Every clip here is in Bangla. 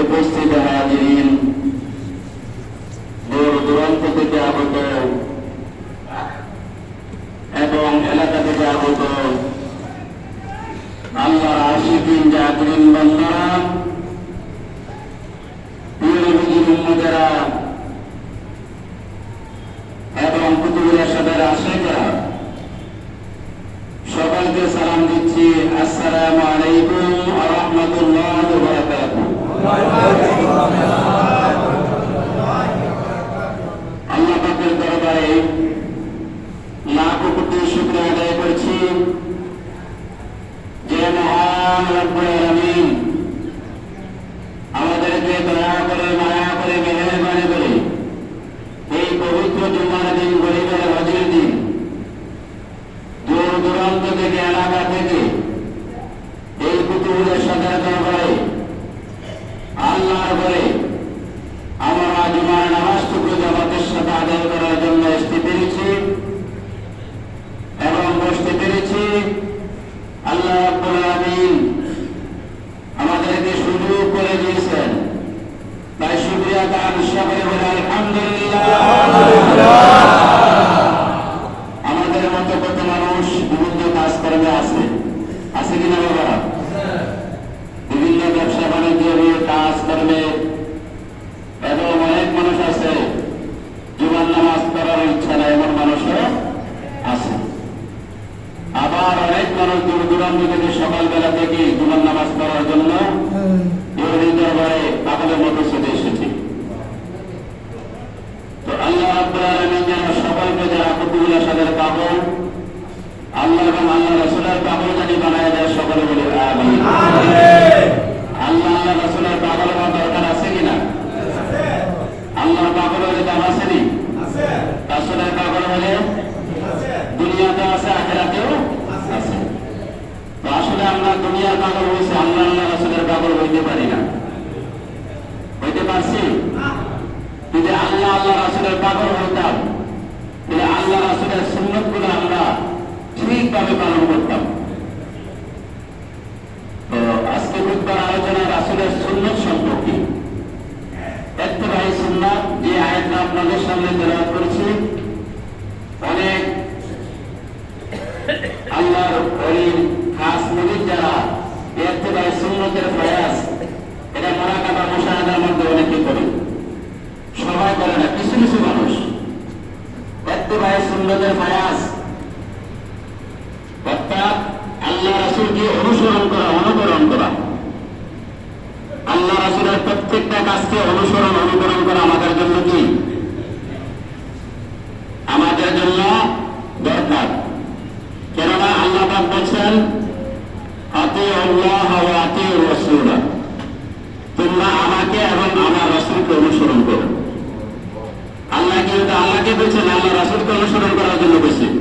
উপস্থিত হাজিরিন, দূর দূরান্ত থেকে আগত এবং এলাকা থেকে আগত আল্লাহর আশিকিন জাকিরিন বান্দারা, উম্মতেরা এবং কুতুবুল ইরশাদের আশিকরা, সকলকে সালাম দিচ্ছি। আসসালামু আলাইকুম ওয়া রাহমাতুল্লাহি ওয়া বারাকাতুহু। আল্লাহ পাকের দরবারে লাখ কোটি শুকরিয়া আদায় করছি যে মহান রব্বুল আলামিন আমাদেরকে দয়া করে, মায়া করে, মেহেরবানি করে এই পবিত্র জুমার দিন, গরিবের হজের দিন, দূর দূরান্ত থেকে, এলাকা থেকে এই কুতুবুল ইরশাদের দরবারে আল্লাহর বলে আমরা জুমার নামাজটুকু জামাতের সাথে আদায় করার জন্য আসতে পেরেছি এবং বসতে পেরেছি। আল্লাহ রাব্বুল আলামিন আমাদেরকে সুযোগ করে দিয়েছেন, তাই শুকরিয়া তার সবাই বলে আলহামদুলিল্লাহ। আমাদের মতো কত মানুষ বিভিন্ন কাজকর্মে আছে কিনা বাবা? বিভিন্ন ব্যবসা বাণিজ্য কাজকর্মে, এবং অনেক মানুষ আছে জুমার নামাজ পড়ার ইচ্ছা নাই, এমন মানুষও আছে। আবার অনেক মানুষ দূর দূরান্ত থেকে সকালবেলা থেকে জুমার নামাজ পড়ার জন্য দরবারে পাগলের মতো ছুটে এসেছে। তো আল্লাহ রাব্বুল আলামিন যেন সকলকে যারা কুতুবুল ইরশাদের পাগল, আল্লাহ এবং আল্লাহ রাসূলের পাগল জানি বানায় দেয়। সকলে বলে আমিন। আল্লাহ রাসূলের পাগল হওয়ার দরকার আছে কিনা? আল্লাহর পাগল হলে দাম আসেনি? রাসূলের পাগল হলে দুনিয়াতে আছে, আখিরাতেও আছে। তো আসলে আমরা দুনিয়ার পাগল হয়েছি, আল্লাহ রাসূলের পাগল হইতে পারি না। হইতে পারছি? যদি আল্লাহ রাসূলের পাগল হইতাম, তাহলে আল্লাহ রাসূলের সুন্নতগুলো আমরা ঠিকভাবে পালন করতাম। তো আজকে বুধবার আলোচনা রাসূলের সুন্নত সম্পর্কে। ইত্তেবাই সুন্নাত যে আয়াতটা আপনাদের সামনে তেলাওয়াত করেছি, অনেক আল্লাহর ওলির খাস মুরিদ যারা ইত্তেবাই সুন্নতের প্রয়াস, এটা মুরাকাবা মুশাহাদার মধ্যে অনেকে করে, সবাই করে না, কিছু কিছু মানুষ। ইত্তেবাই সুন্নতের প্রয়াস অর্থাৎ আল্লাহ রাসূলকে অনুসরণ করা, অনুকরণ করা, আল্লাহ রাসূলের প্রত্যেকটা কাজকে অনুসরণ, অনুকরণ করা আমাদের জন্য কি? আমাদের জন্য দরকার। কেননা আল্লাহ পাক বলছেন আতিউল্লাহ ওয়া আতিউর রাসূল, তোমরা আমাকে এবং আমার রাসূলকে অনুসরণ করো। আল্লাহ কিন্তু আল্লাহকে বলছেন, আল্লাহ রাসূলকে অনুসরণ করার জন্য বলছেন।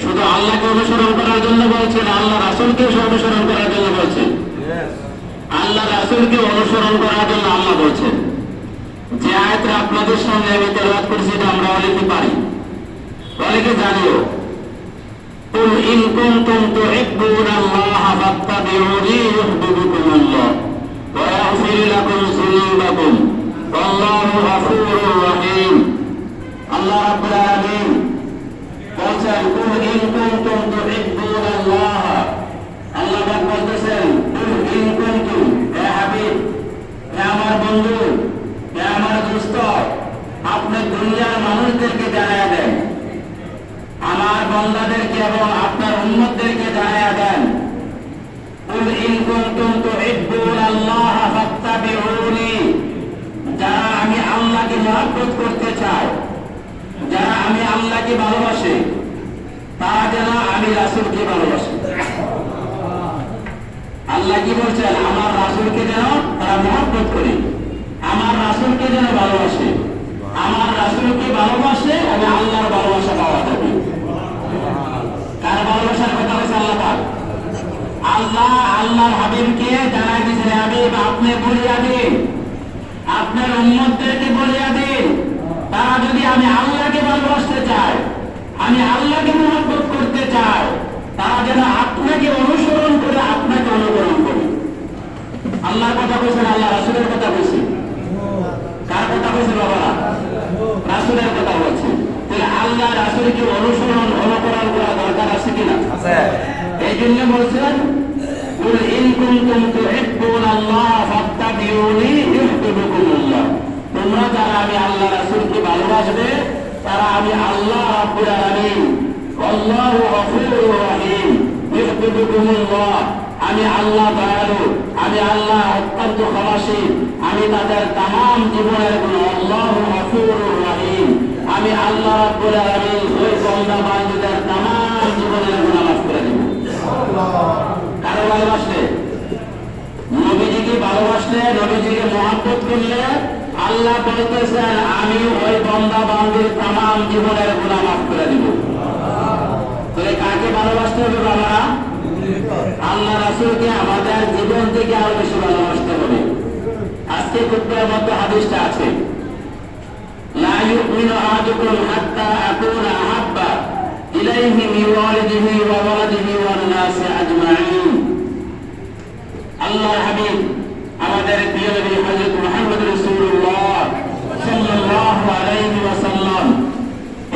শুধু আল্লাহকে অনুসরণ করার জন্য বলছেন, আল্লাহ রাসূলকে অনুসরণ করার জন্য বলছেন। আল্লাহ রাসূলকে অনুসরণ করার জন্য আল্লাহ বলছেন। যে আয়াতটা আপনাদের সামনে আমি তেলাওয়াত করছি, এটা আমরা অনেকে পারি, অনেকে জানিও। কুল ইন কুনতুম তুহিব্বুনাল্লাহা ফাত্তাবিউনি ইউহিব্বুকুমুল্লাহ ওয়া ইয়াগফির লাকুম যুনুবাকুম ওয়াল্লাহু গফুরুর রহিম। আল্লাহ রাব্বুল আলামিন বলছেন, কুল ইন কুনতুম তুহিব্বুনাল্লাহ, আল্লাহ পাক বলতেছেন, কুল ইন কুনতুম, হে হাবিব, হে আমার বন্ধু, হে আমার দোস্ত, আপনি দুনিয়ার মানুষদেরকে জানায়া দেন, আমার বান্দাদেরকে এবং আপনার উম্মতদেরকে জানায়া দেন, কুল ইন কুনতুম তুহিব্বুনাল্লাহ ফাত্তাবিউনি, যারা আমি আল্লাহকে মহব্বত করতে চাই, যারা আমি আল্লাহকে ভালোবাসি, তারা যেন আমি রাসূলকে ভালোবাসি। আল্লাহ কি বলছেন? আমার রাসূলকে যেন তারা মহব্বত করে, আমার রাসূলকে যেন ভালোবাসে। আমার রাসূলকে ভালোবাসে, আমি আল্লাহর ভালোবাসা পাওয়া যাবে। কার ভালোবাসার কথা বলছে আল্লাহ পাক? আল্লাহ আল্লাহর হাবিবকে জানাই দিয়েছেন, হাবিব আপনি বলিয়া দিন, আপনার উম্মতদেরকে বলিয়া দিন, তারা যদি আমি আল্লাহকে ভালোবাসতে চায়, আমি আল্লাহকে মহব্বত করতে চাই, তারা যেন আপনাকে অনুসরণ করে কুনতুম তুহিব্বুনাল্লাহ ফাত্তাবিউনি ইউহিব্বুকুমুল্লাহ। তোমরা যারা আমি আল্লাহ রাসূলকে ভালোবাসবে তারা আমি আল্লাহ রাব্বুল আলামিন আল্লাহু গফুরুর রহিম ইউহিব্বুকুমুল্লাহ, আমি আল্লাহ দয়ালু, আমি আল্লাহ অত্যন্ত ক্ষমাশীল, আমি তাদের তামাম জীবনের গুণ আল্লাহু গফুরুর রহিম, আমি আল্লাহ রাব্বুল আলামিন ওই বান্দা বান্দীদের তামাম জীবনের গুনাহ মাফ করে দেব। কারো ভালোবাসলে, নবীজিকে ভালোবাসলে, নবীজিকে মহব্বত করলে আল্লাহ বলতেছেন আমি ওই বান্দা বান্দীর তামাম জীবনের গুনাহ মাফ করে দেব। তাহলে কাকে ভালোবাসতে হবে বাবা? আল্লাহ রাসূলকে আমাদের জীবন থেকে আরো বেশি ভালোবাসতে হবে। আজকে কুতুবের মধ্যে হাদিসটা আছে, লা ইউমিনু আহাদুকুম হাত্তা আকুনা আহাব্বা ইলাইহি মিন ওয়ালিদিহি ওয়া ওয়ালাদিহি ওয়ান নাসি আজমাইন। আল্লাহর হাবিব আমাদের প্রিয় নবী হযরত মুহাম্মদ রাসূলুল্লাহ সাল্লাল্লাহু আলাইহি ওয়াসাল্লাম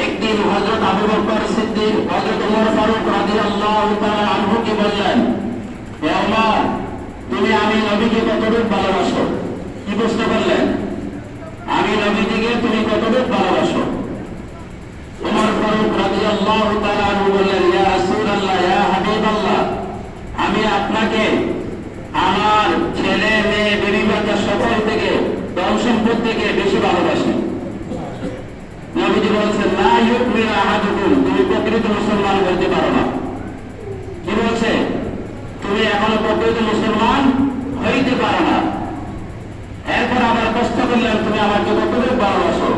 একদিন হযরত আবু বকর সিদ্দিক, হযরত ওমর ফারুক রাদিয়াল্লাহু তাআলা আনহুকে বললেন, হে ওমর, তুমি আমি নবীকে কতটুকু ভালোবাসো? কি প্রশ্ন করলেন? আমি নবীজিকে তুমি কতটুকু ভালোবাসো? ওমর ফারুক রাদিয়াল্লাহু তাআলা আনহু বললেন, ইয়া রাসূলুল্লাহ, ইয়া হাবিবাল্লাহ, আমি আপনাকে আমার ছেলে মেয়ে বিবি বাচ্চা সকল থেকে ধন সম্পদ থেকে বেশি ভালোবাসি। নবীজি বলছেন, লা ইউমিনু আহাদুকুম, তুমি প্রকৃত মুসলমান হতে পারো না। কি বলছে? তুমি এখনো প্রকৃত মুসলমান হইতে পারো না। এরপর আবার প্রশ্ন করলেন, তুমি আমাকে কতটুকু ভালোবাসো?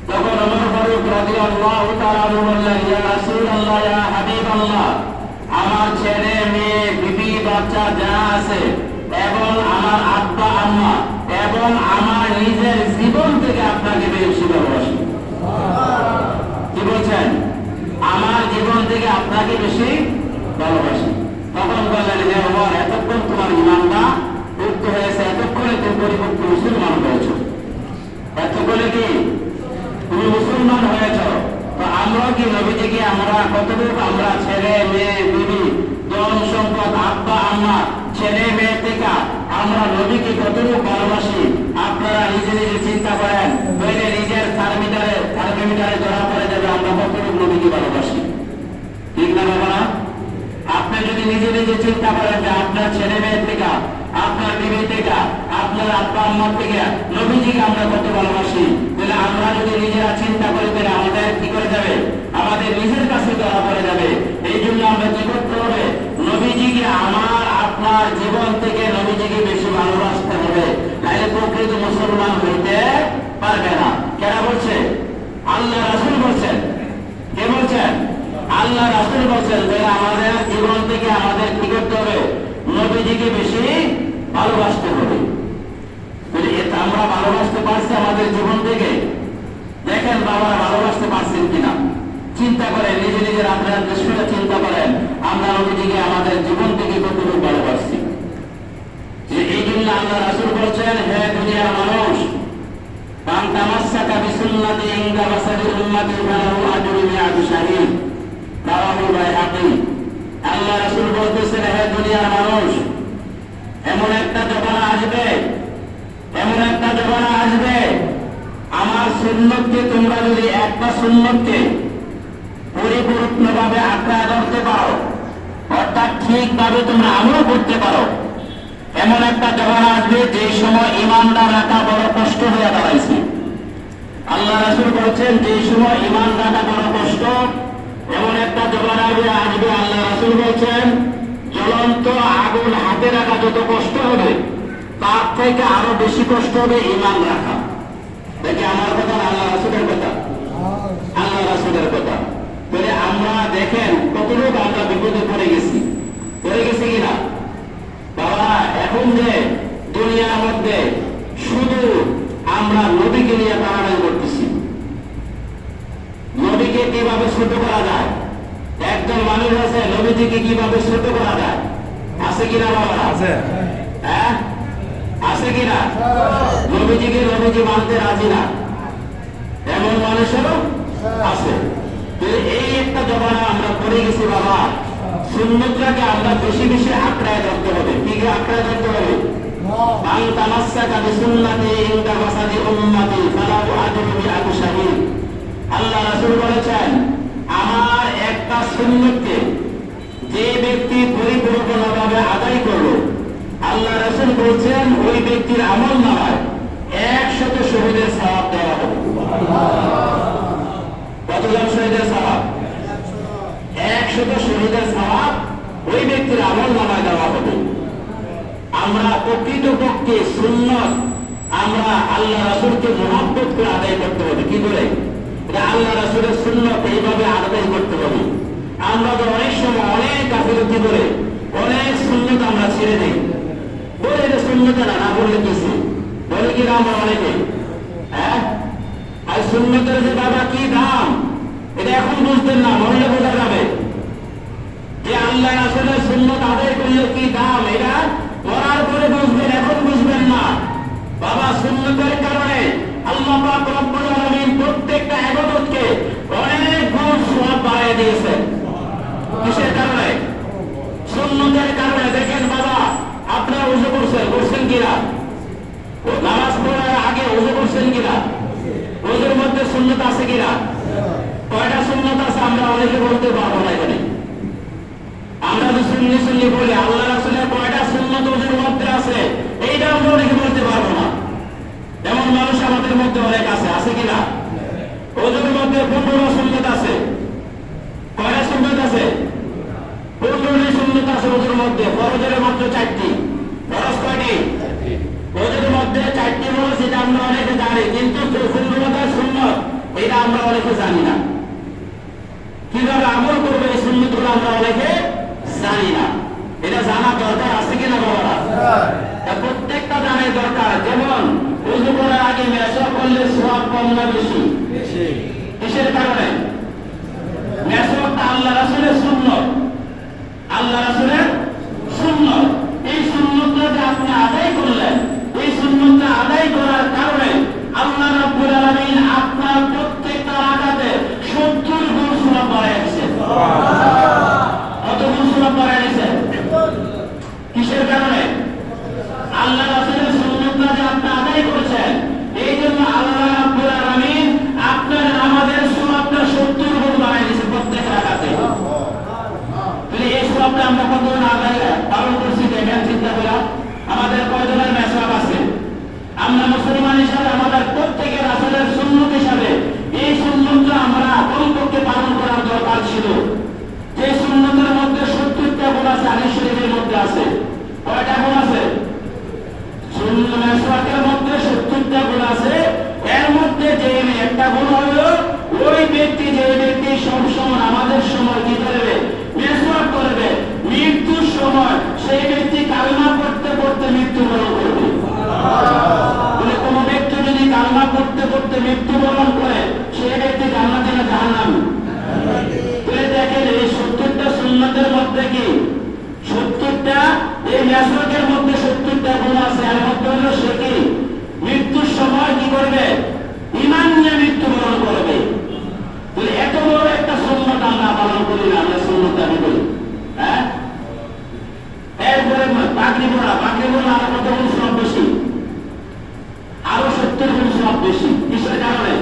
তখন ওমর ফারুক রাদিয়াল্লাহু তাআলা আনহু বললেন, ইয়া রাসূলুল্লাহ, ইয়া হাবিবাল্লাহ, আমার ছেলে মেয়ে বিবি বাচ্চা যা আছে এবং আমার আব্বা আম্মা এবং আমার নিজের জীবন থেকে আপনাকে বেশি ভালোবাসি। কি বলছেন? আমার জীবন থেকে আপনাকে বেশি ভালোবাসি। তখন বললেন, হে ওমর, এতক্ষণ তোমার ইমানটা মুক্ত হয়েছে, এতক্ষণে তুমি পরিপক্ক মুসলমান হয়েছ, এতক্ষণে কি তুমি মুসলমান হয়েছ। তো আমরা কি নবীজিকে আমরা কতটুকু আমরা ছেলে মেয়ে বিবি ধন সম্পদ আব্বা আম্মা ছেলে মেয়ে থেকে আমরা নবীকে কতটুকু ভালোবাসি আপনারা নিজে নিজে চিন্তা করেন। বইলে নিজের থার্মোমিটারে ধরা পড়ে যাবে আমরা কতটুকু নবীকে ভালোবাসি। ঠিক না বাবা? আপনি যদি নিজে নিজে চিন্তা করেন যে আপনার ছেলে মেয়ের থেকে, আপনার বিবি থেকে, আপনার আব্বা আম্মার থেকে নবীজিকে আমরা কত ভালোবাসি, তাহলে আমরা যদি নিজেরা চিন্তা করি তাহলে আমাদের কি করে যাবে? আমাদের নিজের কাছে ধরা পড়ে যাবে। এই জন্য আমরা কি করতে হবে? নবীজিকে আমার আপনার জীবন থেকে নবীজিকে বেশি ভালোবাসতে হবে, তাহলে প্রকৃত মুসলমান হইতে পারবে না। কেন বলছে? আল্লাহ রাসূল বলছেন। কে বলছেন? আল্লাহ রাসূল বলছেন যে আমাদের জীবন থেকে আমাদের কি করতে হবে? নবীজিকে বেশি ভালোবাসতে হবে। এটা আমরা ভালোবাসতে পারছি আমাদের জীবন থেকে? দেখেন বাবা, ভালোবাসতে পারছেন কিনা চিন্তা করেন, নিজে নিজের আপনার দৃষ্টিটা চিন্তা করেন, আমরা নবীজিকে আমাদের জীবন থেকে কতটুকু ভালোবাসছি। এই জন্য আল্লাহ রাসূল বলছেন, হে দুনিয়ার মানুষ, মান তামাসসাকা বিসুন্নতি ইনদা মাসালিল উম্মতি ফালাহু আজরু মিআতু শাহীদ, রাওয়াহুল বাইহাকী। আল্লাহ রাসূল বলতেছেন, হে দুনিয়ার মানুষ, এমন একটা জমানা আসবে, এমন একটা জমানা আসবে, আমার সুন্নতকে তোমরা যদি একটা সুন্নতকে পরিপূর্ণভাবে আঁকড়ে ধরতে পারো, অর্থাৎ ঠিকভাবে তোমরা আমল করতে পারো, এমন একটা জমানা আসবে যে সময় ঈমানদার রাখা বড় কষ্ট হয়ে দাঁড়াইছে। আল্লাহ রাসূল বলছেন, যে সময় ঈমান রাখা বড় কষ্ট, এমন একটা জমানা আসবে। আল্লাহ রাসূল বলছেন, জ্বলন্ত আগুন হাতে রাখা যত কষ্ট হবে তার থেকে আরো বেশি কষ্ট হবে ঈমান রাখা। দেখি আমার কথা না, আল্লাহ রাসূলের কথা, আল্লাহ রাসূলের কথা। তাহলে আমরা দেখেন কতটুকু আমরা বিপদে পড়ে গেছি কিনা বাবা। এখন যে দুনিয়ার মধ্যে শুধু আমরা নবীকে নিয়ে টানাটানি করতেছি, নবীকে কিভাবে ছোট করা যায়, একজন মানুষ আছে নবীজিকে কিভাবে ছোট করা যায়, আছে কিনা বাবা? আছে। হ্যাঁ, আছে কিনা? নবীজিকে নবীজি মানতে রাজি না এমন মানুষেরও আছে। এই একটা জমানা আমরা পড়ে গেছি বাবা। সুন্নতটাকে আমরা বেশি বেশি আঁকড়ায় ধরতে হবে। কি মান তামাসসাকা বিসুন্নতি ইনদা মাসাদি উম্মতি ফালাহু আজরু মিআতু শাহীদ। আল্লাহ রাসূল বলেছেন, আমার একটা সুন্নতকে যে ব্যক্তি পরিপূর্ণভাবে আদায় করলো, আল্লাহ রাসূল বলছেন ওই ব্যক্তির আমলনামায় 100 শহীদের সওয়াব দেওয়া হবে। কতজন শহীদের সওয়াব? 100 শহীদের সওয়াব ওই ব্যক্তির আমলনামায় দেওয়া হবে। আমরা প্রকৃতপক্ষে সুন্নত আমরা আল্লাহ রাসূলকে মহব্বত করে আদায় করতে হবে। কি করে? আল্লাহ রাসূলের সুন্নত এইভাবে আদায় করতে হবে। আমরা তো অনেক সময় অনেক গাফিলতি করে অনেক সুন্নত আমরা ছেড়ে দিই, বলে এটা সুন্নত না বললে কিছু বলে কি আমরা অনেকে, হ্যাঁ? আর সুন্নতের যে বাবা কি দাম এটা এখন বুঝতেন না, বললে বোঝা যাবে যে আল্লাহ রাসূলের সুন্নত আদায় করলে কি দাম, এটা করার পরে বুঝবেন, এখন বুঝবেন না। বাবা সুন্নতের কারণে আল্লাহ পাক রব্বুল আলামিন প্রত্যেকটা ইবাদতকে অনেক গুণ সওয়াব বাড়িয়ে দিয়েছেন। কিসের কারণে? সুন্নতের কারণে। দেখেন বাবা, আপনারা ওযু করছেন কিনা? নামাজ পড়ার আগে ওযু করছেন কিনা? ওযুর মধ্যে সুন্নত আছে কিনা? কয়টা সুন্নত আছে আমরা অনেকে বলতে পারবো না। এখানে আমরা তো সুন্নি বলি, আল্লাহ রাসূলের কয়টা সুন্নত ওযুর মধ্যে আছে এইটা আমরা অনেকে বলতে পারবো না। এমন মানুষ আমাদের মধ্যে অনেক আছে, আছে কিনা? ওযুর মধ্যে 15 সুন্নত আছে। কয়টা সুন্নত আছে? 15 সুন্নত আছে ওযুর মধ্যে। ফরজের মাত্র 4টি। ফরজ কয়টি? ওযুর মধ্যে 4টি ফরজ, সেটা আমরা অনেকে জানি, কিন্তু 15টা সুন্নত এটা আমরা অনেকে জানি না। কিভাবে আমল করবে এই সুন্নতগুলো আমরা অনেকে জানি না। এটা জানা দরকার, আছে কিনা বাবারা? প্রত্যেকটা জানার দরকার। যেমন ওযু করার আগে মেসওয়াক করলে সওয়াব কম না বেশি? কিসের কারণে? মেসওয়াকটা আল্লাহ রাসূলের সুন্নত, আল্লাহ রাসূলের সুন্নত। এই সুন্নতটা যে আপনি আদায় করলেন, এই সুন্নতটা আদায় করার কারণে আল্লাহ রাব্বুল আলামিন আপনার প্রত্যেকটা রাকাতে 70 গুণ সওয়াব বাড়ায় দিয়েছেন। কত গুণ সওয়াব বাড়ায় দিয়েছেন? কিসের কারণে? আল্লাহ রাসূলের সুন্নতটা যে আপনি আদায় করেছেন, এই জন্য আল্লাহ রাব্বুল আলামিন আপনার আমাদের সওয়াবটা 70 গুণ বাড়ায় দিয়েছেন প্রত্যেক রাকাতে। তাহলে এই সওয়াবটা আমরা কতজন আদায় পালন করছি দেখেন, চিন্তা করে। আমাদের কয়জনের মেসওয়াক আছে? আমরা মুসলমান হিসাবে আমাদের প্রত্যেকের রাসূলের সুন্নত হিসাবে এই সুন্নতটা আমরা কমপক্ষে পালন করার দরকার ছিল। যে সুন্নতের মধ্যে 70টা গুণ আছে, হাদিস শরীফের মধ্যে আছে। কয়টা গুণ আছে? মেসওয়াকের মধ্যে 70টা গুণ আছে। এর মধ্যে যে একটা গুণ হলো ওই ব্যক্তি, যে ব্যক্তি সবসময় আমাদের সময় কি করবে? মেসওয়াক করবে। মৃত্যুর সময় সেই ব্যক্তি কালিমা পড়তে পড়তে মৃত্যুবরণ করবে। বলে কোন ব্যক্তি যদি কালিমা পড়তে পড়তে মৃত্যুবরণ করে সেই ব্যক্তি জান্নাতি না জাহান্নামী? দেখেন এই 70টা সুন্নতের মধ্যে কি 70টা, এই মেসওয়াকের মধ্যে 70টা গুণ আছে। এর মধ্যে হলো সে কি মৃত্যুর সময় কি করবে? ঈমান নিয়ে মৃত্যুবরণ করবে। বলে এত বড় একটা সুন্নত আমরা পালন করি না, আমরা সুন্নত দাবি করি, হ্যাঁ? এরপরে পাগড়ি পরা আরো কত গুণ সওয়াব বেশি? আরো 70 গুণ সওয়াব বেশি। কিসের কারণে?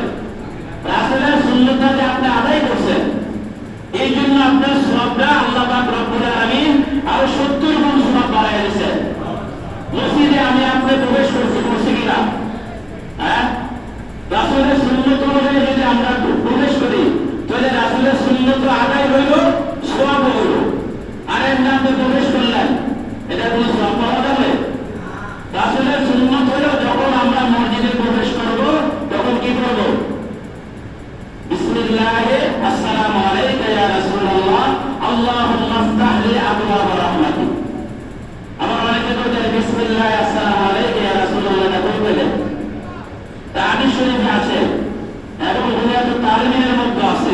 রাসূলের সুন্নতটা যে আপনি আদায় করছেন, এই জন্য আপনার সওয়াবটা আল্লাহ পাক রব্বুল আলামিন আরো 70 গুণ সওয়াব বাড়ায় দিয়েছেন। মসজিদে আমি আপনি প্রবেশ করছি কিনা? হ্যাঁ? রাসূলের সুন্নত অনুযায়ী যদি আমরা প্রবেশ করি তাহলে রাসূলের সুন্নত আদায় হইল, সওয়াব হইল। আর এমনি আপনি প্রবেশ করলেন, এটা কোনো সওয়াব পাওয়া যাবে? রাসূলের সুন্নত হইল যখন আমরা মসজিদে প্রবেশ করব তখন কি করব? বিসমিল্লাহি আসসালামু আলাইকা ইয়া রাসূলুল্লাহ আল্লাহুম্মা ইফতাহ লি আবওয়াব রাহমাতিক। আমরা অনেকে বলি বিসমিল্লাহি আসসালামু আলাইকা ইয়া রাসূলুল্লাহ, এটা বলবেন। তা হাদিস শরীফে আছে এবং বুনিয়াদুত তালিমের মধ্যে আছে,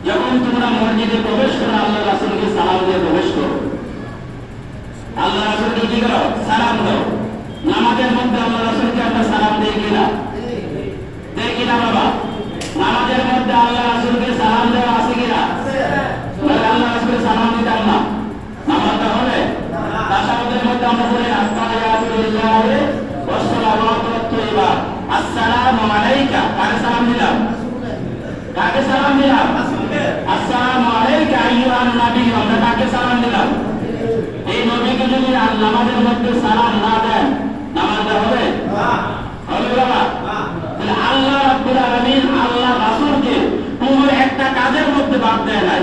যখন তোমরা মসজিদে প্রবেশ করো আল্লাহ রাসূলকে সালাম দিয়ে প্রবেশ করো। আল্লাহ রাসূলকে কি করো? সালাম দাও। নামাজের মধ্যে আল্লাহ রাসূলকে আমরা সালাম দেই কিনা? দেই কিনা বাবা? নামাজের মধ্যে আল্লাহ রাসূলকে সালাম দেওয়া আছে কিনা? আল্লাহ রাসূলকে সালাম দিতাম না, নামাজটা হবে? তাশাহুদের মধ্যে আমরা বলি আত্তাহিয়াতু লিল্লাহি আলাইকা, কাকে সালাম দিলাম? কাকে সালাম দিলাম? আসসালামু আলাইকা আইয়ুহান নবী, আমরা কাকে সালাম দিলাম? এই নবীকে যদি নামাজের মধ্যে সালাম না দেন, নামাজ হবে? হবে বাবা? তাহলে আল্লাহ রাব্বুল আলামিন আল্লাহ রাসূলকে কোনো একটা কাজের মধ্যে বাদ দেয় নাই।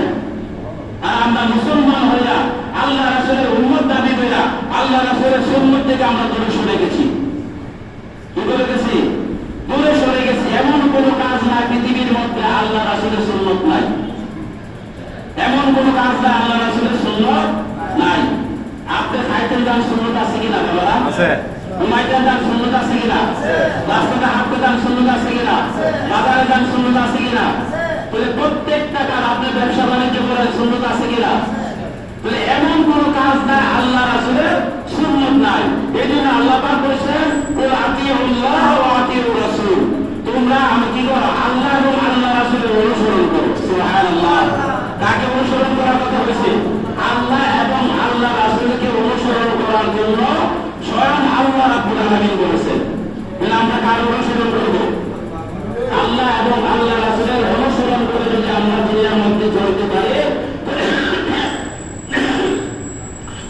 আর আমরা মুসলমান হইয়া আল্লাহ রাসূলের উম্মত দাবি কইরা আল্লাহ রাসূলের সুন্নাত থেকে আমরা দূরে সরে গেছি। কি করে গেছি? দূরে সরে গেছি। এমন কোন কাজ নাই পৃথিবীর মধ্যে আল্লাহ রাসূলের সুন্নাত নাই। এমন কোন কাজ নাই আল্লাহ রাসূলের সুন্নাত নাই। আপনি খাইতেন যান সুন্নাত আছে কিনা বাবা? আছে। ঘুমাইতেন যান সুন্নাত আছে কিনা? রাস্তাতে হাঁটতে যান সুন্নাত আছে কিনা? বাজারে যান সুন্নাত আছে কিনা? তাহলে প্রত্যেকটা কাজ আপনি ব্যবসা বাণিজ্য করেন সুন্নাত আছে কিনা? তাহলে এমন কোন কাজ নাই আল্লাহ রাসূলের সুন্নাত নাই। এইজন্য আল্লাহ পাক বলেছেন কুল আতিউল্লাহ ওয়া আতিউর রাসূল, তোমরা আমি কি করো? আল্লাহ এবং আল্লাহ রাসূলের অনুসরণ করো। সুবহানাল্লাহ। কাকে অনুসরণ করার কথা বলেছে? আল্লাহ এবং আল্লাহ রাসূলকে অনুসরণ করার জন্য স্বয়ং আল্লাহ রাব্বুল আলামিন বলেছেন। তাহলে আমরা কার অনুসরণ করব? আল্লাহ এবং আল্লাহ রাসূলের অনুসরণ করে যদি আমরা দুনিয়ার মধ্যে চলতে পারি,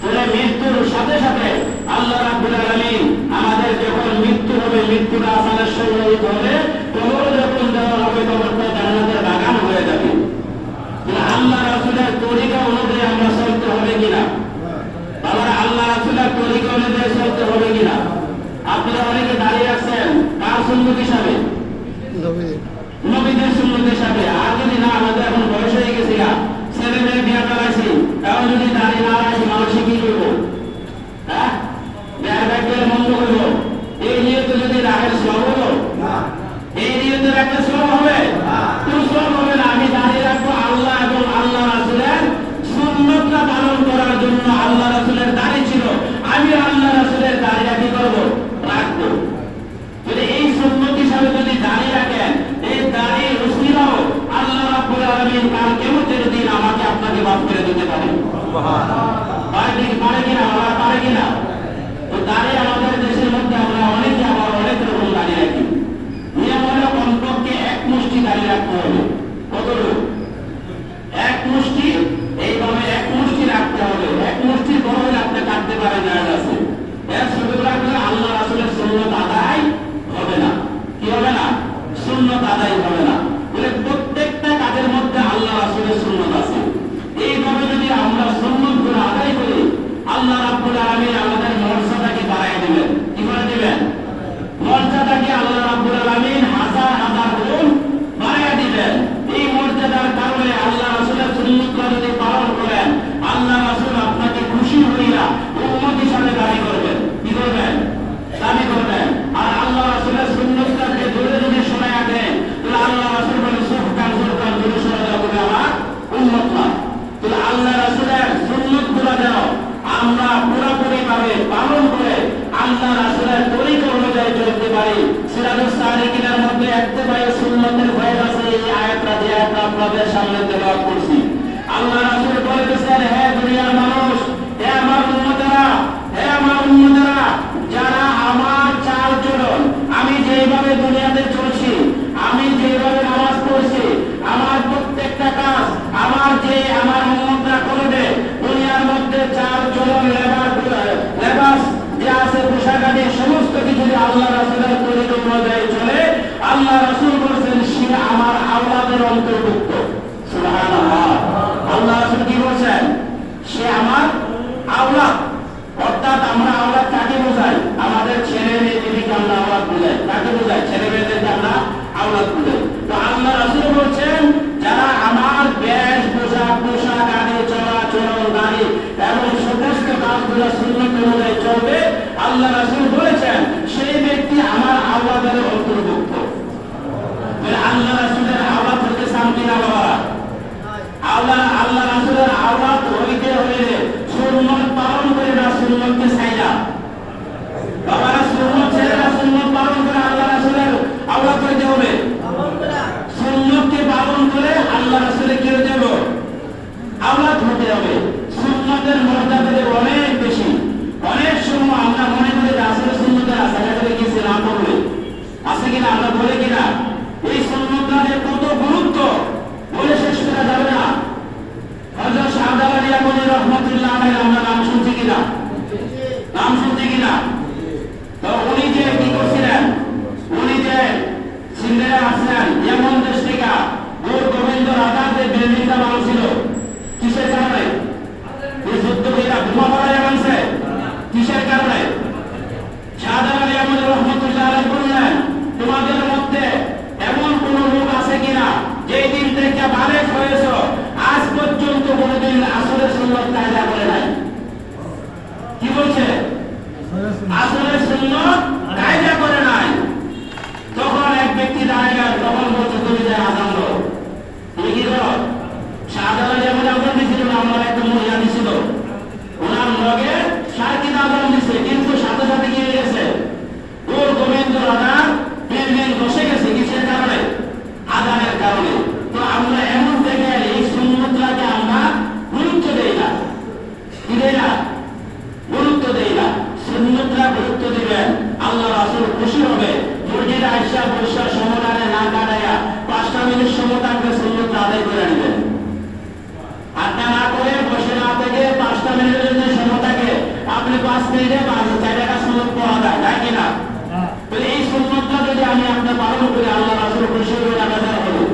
তাহলে মৃত্যুর সাথে সাথে আল্লাহ রাব্বুল আলামিন আমাদের যখন মৃত্যু হবে, মৃত্যুটা আসানের সময় হবে, কবর যখন দেওয়া হবে, কবরটা জান্নাতের বাগান হয়ে যাবে। আল্লাহ রাসূলের তরিকা অনুযায়ী আমরা চলতে হবে কিনা? বাবারা, আল্লাহ রাসূলের তরিকা অনুযায়ী চলতে হবে কিনা? আপনারা অনেকে দাঁড়িয়ে আছেন কার সুন্নাত হিসাবে? নবীদের সুন্নাত হিসাবে। আর যদি না, আমাদের এখন বয়স হয়ে গেছে, ছেলে মেয়ে বিয়ে করাইছি, এখন যদি দাঁড়িয়ে না রাখি, মানুষ কি করবো? হ্যাঁ, বিয়ার ব্যাগের মন্দ করবো। এই নিয়ে তো যদি রাখের সব হলো, এই নিয়ে তো রাখলে সব হবে? কোন সব হবে না। আমি দাঁড়িয়ে রাখবো আল্লাহ এবং আল্লাহ রাসূলের সুন্নাতটা পালন করার জন্য। আল্লাহ রাসূলের দাড়ি ছিল, আমি আল্লাহ রাসূলের দাড়িটা কি করবো? রাখবো। যদি এই সুন্নাত হিসাবে যদি দাঁড়িয়ে রাখেন, এই দাঁড়িয়ে উসিলাও আল্লাহ রাব্বুল আলামিন কাল কিয়ামতের দিন আমাকে আপনাকে মাফ করে দিতে পারেন। সুবহানাল্লাহ। পারে কিনা? আল্লাহ পারে কিনা? তো দাঁড়িয়ে আমাদের দেশের মধ্যে আমরা অনেকে আবার অনেক রকম দাঁড়িয়ে রাখি। নিয়ম হলো কমপক্ষে এক মুষ্টি দাঁড়িয়ে রাখতে হবে। কতটুকু? এক মুষ্টি। এইভাবে এক মুষ্টি রাখতে হবে। এক মুষ্টি বড় হলে আপনি কাটতে পারেন না, আছে। এর ছোট রাখলে আল্লাহ রাসূলের সুন্নাত আদায় হবে না। কি হবে না? সুন্নাত আদায় হবে না। বলে প্রত্যেকটা কাজের মধ্যে আল্লাহ রাসূলের সুন্নাত আছে। এইভাবে যদি আমরা সুন্নাতগুলো আদায় করি, আল্লাহ রাব্বুল আলামিন আমাদের মর্যাদাকে বাড়ায় দিবেন। কি করে দিবেন? মর্যাদাকে আল্লাহ রাব্বুল আলামিন হাজার হাজার গুণ বাড়ায় দিবেন। এই মর্যাদার কারণে আল্লাহ রাসূলের সুন্নাতগুলো যদি পালন করেন, আল্লাহ রাসূল আপনাকে খুশি হইয়া উম্মত হিসাবে দাবি করবেন। কি করবেন? দাবি করবেন। আর আল্লাহ রাসূলের সুন্নাতকে দূরে যদি সরাইয়া দেন, তাহলে আল্লাহ রাসূল বলেন সুফকান সুফকান দূরে সরে যাও, তুমি আমার উম্মত না। তাহলে আল্লাহ রাসূলের সুন্নাতগুলো যেন আমরা পুরোপুরি ভাবে পালন করে আল্লাহ রাসূলের তরিকা অনুযায়ী চলতে পারি। সিরাজুস সালিকিনের মধ্যে ইত্তেবায়ে সুন্নাতের ফয়দা আছে। এই আয়াতটা যে আয়াতটা আপনাদের সামনে তেলাওয়াত করছি, আল্লাহ রাসূল বলেছেন, হে দুনিয়ার মানুষ, হে আমার উম্মতেরা, হে আমার উম্মতেরা, যারা আমার চাল চলন, আমি যেভাবে দুনিয়াতে চলছি, আমি যেভাবে নামাজ পড়ছি, আমার প্রত্যেকটা কাজ আমার উম্মতরা করবে। দুনিয়ার মধ্যে চাল চলন, লেবাস যে আছে, পোশাক আদি সমস্ত কিছু আল্লাহ রাসূলের তরিকা অনুযায়ী চলে, আল্লাহ রাসূল বলেছেন সে আমার আওলাদের অন্তর্ভুক্ত। সুবহানাল্লাহ। আল্লাহ রাসূল কি বলেছেন? সে আমার আওলাদ। অর্থাৎ আমরা আওলাদ কাকে বোঝাই? আমাদের ছেলে মেয়েদেরকে আমরা আওলাদ বোঝাই। কাকে বোঝাই? ছেলে মেয়েদেরকে আমরা আওলাদ বোঝাই। তো আল্লাহ রাসূল বলছেন, যারা আমার বেশ পোশাক আদি, চলাচল, গাড়ি এবং সমস্ত কাজগুলো সুন্নাত অনুযায়ী চলবে, আল্লাহ রাসূল বলেছেন সেই ব্যক্তি আমার আওলাদের অন্তর্ভুক্ত। আল্লাহ রাসূলের আওলাদ হতে চান কিনা বাবা? আল্লাহ রাসূলের আওলাদ হইতে হইলে সুন্নাত পালন করে না, সুন্নাতকে ছাইরা। বাবারা, সুন্নাত ছেড়ে না, সুন্নাত পালন করে আল্লাহ রাসূলের আওলাদ হইতে হবে। সুন্নাতকে পালন করে আল্লাহ রাসূলের কি হতে হবে? আওলাদ হতে হবে। সুন্নাতের মর্যাদা অনেক বেশি। অনেক সময় আমরা মনে করি রাসূলের সুন্নাতের রাস্তাঘাটে নাম শুনতে কিনা? তো উনি যে কি করছিলেন, উনি যে সিন্দেরা আসলেন এমন দেশ থেকে গোর গোবিন্দ রাজার যে বিল্ডিংটা বানাচ্ছিল কিসের কারণে? এই যুদ্ধবীরা বোমা মারা মানছে কিসের কারণে? শাহজালাল আহমদ রহমতুল্লাহ আলাইহি বললেন, তোমাদের মধ্যে এমন কোন লোক আছে কিনা যেই দিন থেকে বালেগ হয়েছে আজ পর্যন্ত কোনদিন আসরের সুন্নাত কায়দা করে নাই? কি বলছে? আসরের সুন্নাত কায়দা করে নাই। তখন এক ব্যক্তি দাঁড়িয়ে তখন বলছে, তুমি যে আজান দাও, তুমি কি করো? শাহজালাল এমন আজান দিছিল না, আমার একটা মহিলা দিছিল, ওনার লগে সার্কিন আজান দিছে, কিন্তু সাথে সাথে কি হয়ে গেছে? গোর গোবিন্দ রাজা বিল্ডিং বসে গেছে কিসের কারণে? আজানের কারণে। তো আমরা এমন দেখেন এই সুন্নতটাকে আমরা গুরুত্ব দেই না, কি দেই না? গুরুত্ব দেই না। সুন্নতটা গুরুত্ব দিবেন, আল্লাহ রাসূল খুশি হবে। মসজিদে আয়েশা বর্ষা সমদানে না কাটাইয়া 5টা মিনিট সময় থাকবে সুন্নতটা আদায় করে নেবেন। আড্ডা না করে বসে না থেকে 5টা মিনিটের জন্য সময় থাকে, আপনি 5 মিনিটে 4টা সুন্নত পড়া যায়, তাই কিনা? এই সুন্নতটা যদি আমি আপনার পালন করি আল্লাহ রাসূল খুশি হবে না বেজার হবে?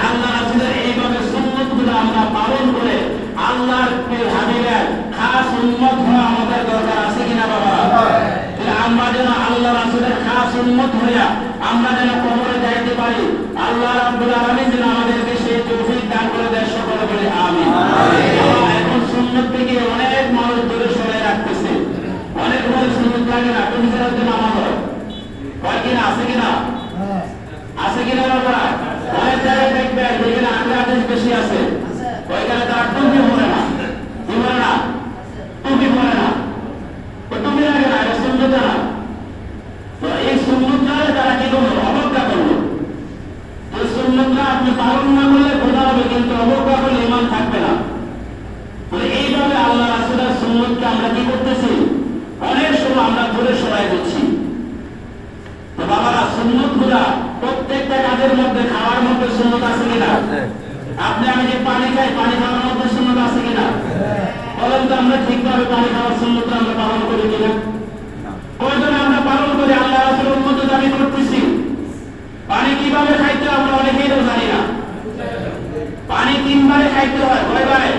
আল্লাহ রাসূলের এইভাবে সুন্নতগুলো আমরা পালন করে আল্লাহর হাবিবের খাস উম্মত হওয়া আমাদের দরকার আছে কিনা বাবা? আমরা যেন আল্লাহ রাসূলের খাস উম্মত হইয়া আমরা যেন কবরে যাইতে পারি, আল্লাহ রাব্বুল আলামিন যেন আমাদেরকে সেই তৌফিক দান করে দেয়, সকলে বলে আমিন। এখন সুন্নত থেকে অনেক মানুষ দূরে সরে রাখতেছে, অনেক মানুষ সুন্নত লাগে না, কোন জায়গাতে নামাজ হয় কয় কিনা? আছে কিনা? আছে কিনা বাবা? অনেক জায়গায় দেখবেন যেখানে আগে আদেশ বেশি আছে ওইখানে তারা টুপি পরে না, কি পরে না? টুপি পরে না। টুপি লাগে না, এটা সুন্নত না। তো এই সুন্নতটা তারা কি করলো? অবজ্ঞা করলো। এই সুন্নতটা আপনি পালন না করলে খোদা হবে, কিন্তু অবজ্ঞা করলে ঈমান থাকবে না। এইভাবে আল্লাহ রাসূলের সুন্নতকে আমরা কি করতেছি? অনেক সময় আমরা দূরে সরাই দিচ্ছি। তো বাবারা, সুন্নতগুলা প্রত্যেকটা কাজের মধ্যে, খাওয়ার মধ্যে সুন্নত আছে কিনা? আপনি আমি যে পানি খাই, পানি খাওয়ার মধ্যে সুন্নত আছে কিনা? বলেন তো, আমরা ঠিকভাবে পানি খাওয়ার সুন্নত আমরা পালন করি কিনা? প্রয়োজনে আমরা পালন করি, আল্লাহ রাসূলের উম্মত দাবি করতেছি। পানি কিভাবে খাইতে আমরা অনেকেই তো জানি না। পানি 3 বারে খাইতে হয়, কয়বারে?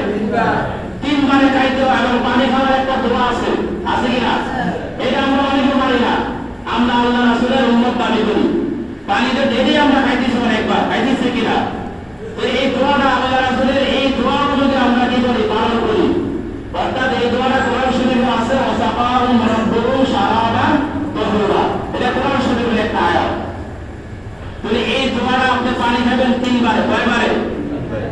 3 বারে খাইতে হয়। এবং পানি খাওয়ার একটা দোয়া আছে, আছে কিনা? এটা আমরা অনেকে পারি না। আমরা আল্লাহ রাসূলের উম্মত দাবি করি, পানিতে ডেলি আমরা খাইতেছি, অনেকবার খাইতেছি কিনা? তো এই দোয়াটা আল্লাহ রাসূলের, এই দোয়াগুলো যদি আমরা কি করি? পালন করি। অর্থাৎ এই দোয়াটা কোরআন শরীফে আছে, ওয়াসাকাহুম রাব্বুহুম শারাবান তাহুরা, এটা কোরআন শরীফের একটা আয়াত। তো এই দোয়াটা আপনি পানি খাবেন 3 বারে, কয়বারে?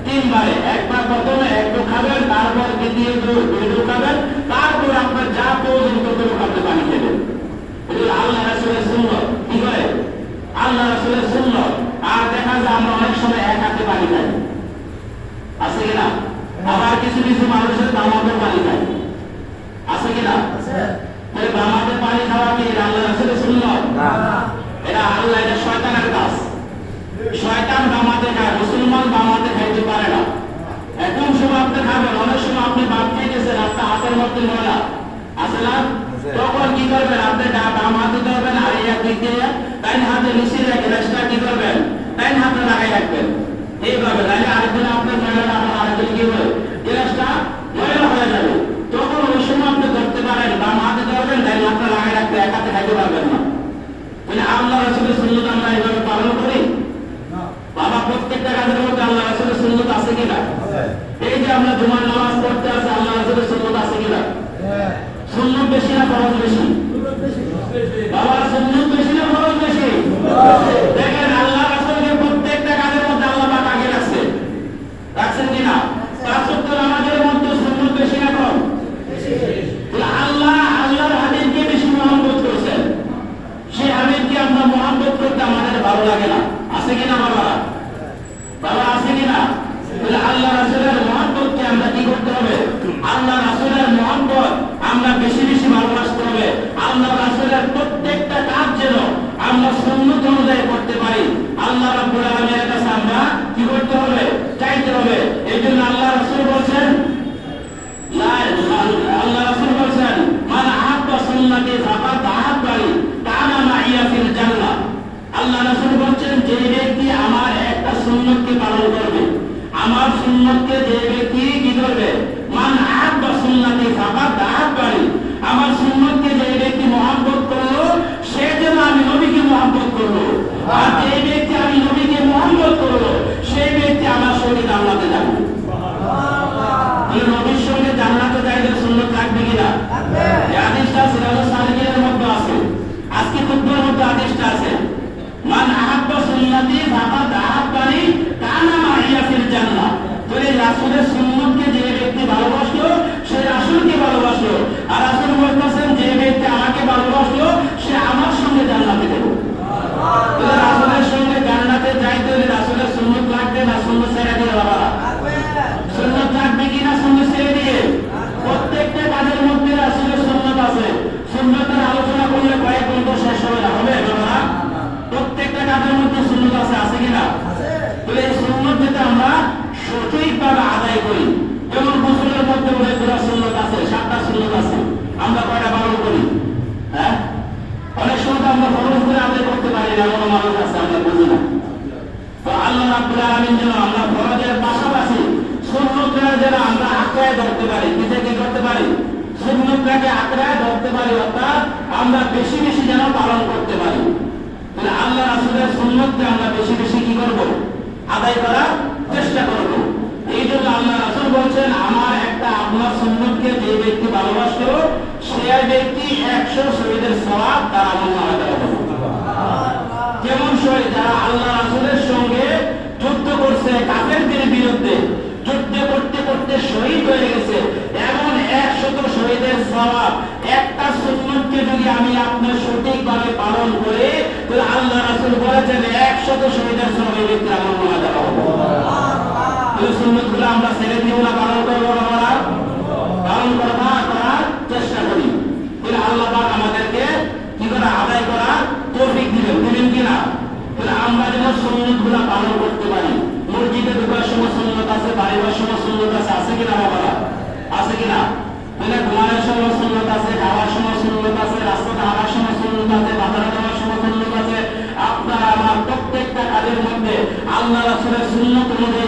3 বারে। একবার প্রথমে একটু খাবেন, তারপর দ্বিতীয় দুটো খাবেন, তারপর আপনার যা প্রয়োজন ততটুকু আপনি পানি খাবেন। এটা আল্লাহ রাসূলের সুন্নাত। কি করে? আল্লাহ রাসূলের সুন্নাত। আর দেখা যায় আমরা অনেক সময় এক হাতে পানি খাই, আছে কিনা? আবার কিছু কিছু মানুষের বামাতে পানি খায়, আছে কিনা? বামাতে পানি খাওয়া কি আল্লাহ রাসূলের সুন্নাত? এটা আল্লাহ, এটা শয়তানের কাজ। শয়তান বামাতে খায়, মুসলমান বামাতে খাইতে পারে না। এখন সময় আপনি খাবেন, অনেক সময় আপনি বাম খাইতেছেন, আপনার হাতের মধ্যে ময়লা আছে না? তখন কি করবেন? আপনি বাম হাতে ধরবেন, আর এই দিক দিয়ে ডাইন হাতে নিচে রেখে গ্লাসটা কি করবেন? ডাইন হাতে লাগাই রাখবেন, এইভাবে। তাহলে আরেকদিন আপনার ময়লাটা আপনার আরেকদিন কি হবে? গ্লাসটা ময়লা হয়ে যাবে। তখন ওই সময় আপনি ধরতে পারেন, বাম হাতে ধরবেন, ডাইন হাতে লাগাই রাখবেন, এক হাতে খাইতে পারবেন না। আল্লাহ রাসূলের সুন্নাত আমরা এইভাবে পালন করি। বাবা, প্রত্যেকটা কাজের মধ্যে আল্লাহ রাসূলের সুন্নাত আছে কিনা? এই যে আমরা জুমার নামাজ পড়তে আসি, আল্লাহ রাসূলের সুন্নাত আছে কিনা? সুন্নাত বেশি না ফরজ বেশি? বাবা, সুন্নাত বেশি না ফরজ বেশি? দেখেন, আল্লাহ রাসূলকে প্রত্যেকটা কাজের মধ্যে আল্লাহ পাক আগে রাখছে, রাখছেন কিনা? 5 ওয়াক্ত নামাজের মধ্যে সুন্নাত বেশি না কম? আল্লাহ আল্লাহর হাবিবকে বেশি মহব্বত করেছেন। সেই হাবিবকে আমরা মহব্বত করতে আমাদের ভালো লাগে না, আছে কিনা বাবা? বাবা, আছে কিনা? আল্লাহ রাসূলের মহব্বতকে আমরা কি করতে হবে? আল্লাহ রাসূলের মহব্বত আমরা বেশি বেশি ভালোবাসতে হবে। আল্লাহ রাসূলের প্রত্যেকটা কাজ যেন আমরা সুন্নাত অনুযায়ী করতে পারি, আল্লাহ রাব্বুল আলামিনের কাছে আমরা কি করতে হবে? চাইতে হবে। এইজন্য আল্লাহ রাসূল বলেছেন, আল্লাহ রাসূল বলেছেন, মান হাদিসে আছে, মান আহাব্বা সুন্নতি ফাকাদ আহাব্বানি কানা মাইয়া ফিল জান্নাহ। তো এই রাসূলের সুন্নতকে যে ব্যক্তি ভালোবাসলো সে রাসূলকে ভালোবাসলো। আর রাসূল বলতেছেন যে ব্যক্তি আমাকে ভালোবাসলো সে আমার সঙ্গে জান্নাতে যাবে। তো রাসূলের সঙ্গে জান্নাতে যাইতে হলে রাসূলের সুন্নত লাগবে না সুন্নত ছেড়ে দিয়ে বাবা? সুন্নত লাগবে কিনা সুন্নত ছেড়ে দিয়ে? প্রত্যেকটা কাজের মধ্যে রাসূলের সুন্নত আছে। সুন্নতের আলোচনা করলে কয়েক ঘন্টা শেষ হবে না, হবে বাবা? প্রত্যেকটা কাজের মধ্যে সুন্নত আছে, আছে কিনা? তাহলে এই সুন্নত যেটা আমরা সঠিকভাবে আদায় করি, যেমন গোসলের মধ্যে অনেকগুলো সুন্নত আছে, 7টা সুন্নত আছে, আমরা কয়টা পালন করি? হ্যাঁ, অনেক সময় আমরা ফরজ করে আদায় করতে পারি না, এমন মানুষ আছে আমরা বুঝি না। তো আল্লাহ রাব্বুল আলামিন যেন আমরা ফরজের পাশাপাশি সুন্নতটা যেন আমরা আঁকড়ায় ধরতে পারি। কি করতে পারি? সুন্নতটাকে আঁকড়ায় ধরতে পারি, অর্থাৎ আমরা বেশি বেশি যেন পালন করতে পারি। তাহলে আল্লাহ রাসূলের সুন্নতকে আমরা বেশি বেশি কি করব? আদায় করার চেষ্টা করব। এই জন্য আল্লাহ রাসূল বলছেন, আমার একটা আপনার সুন্নতকে যে ব্যক্তি ভালোবাসলো সে ব্যক্তি 100 শহীদের সওয়াব তার আমলনামায় দেওয়া হবে। যেমন শহীদ যারা আল্লাহ রাসূলের সঙ্গে যুদ্ধ করছে কাফেরদের বিরুদ্ধে, যুদ্ধ করতে করতে শহীদ হয়ে গেছে, এমন 100 শহীদের সওয়াব একটা সুন্নতকে যদি আমি আপনার সঠিকভাবে পালন করে, তাহলে আল্লাহ রাসূল বলেছেন 100 শহীদের সওয়াব এই ব্যক্তির আমলনামায় দেওয়া হবে। এই সুন্নতগুলো আমরা ছেড়ে দিব না, পালন করবো না? আমরা পালন করার চেষ্টা করি। তাহলে আল্লাহ পাক আমাদেরকে কি করে আদায় করার তৌফিক দিবেন, দিবেন কিনা? তাহলে আমরা যেন সুন্নতগুলো পালন করতে পারি। মসজিদে ঢোকার সময় সুন্নত আছে, বাড়ির সময় সুন্নত আছে, আছে কিনা বাবারা? আছে কিনা? তাহলে ঘুমানোর সময় সুন্নত আছে, খাওয়ার সময় সুন্নত আছে, রাস্তাতে হাঁটার সময় সুন্নত আছে, বাজারে যাওয়ার সময় সুন্নত আছে। আপনার আমার প্রত্যেকটা কাজের মধ্যে আল্লাহ রাসূলের সুন্নত অনুযায়ী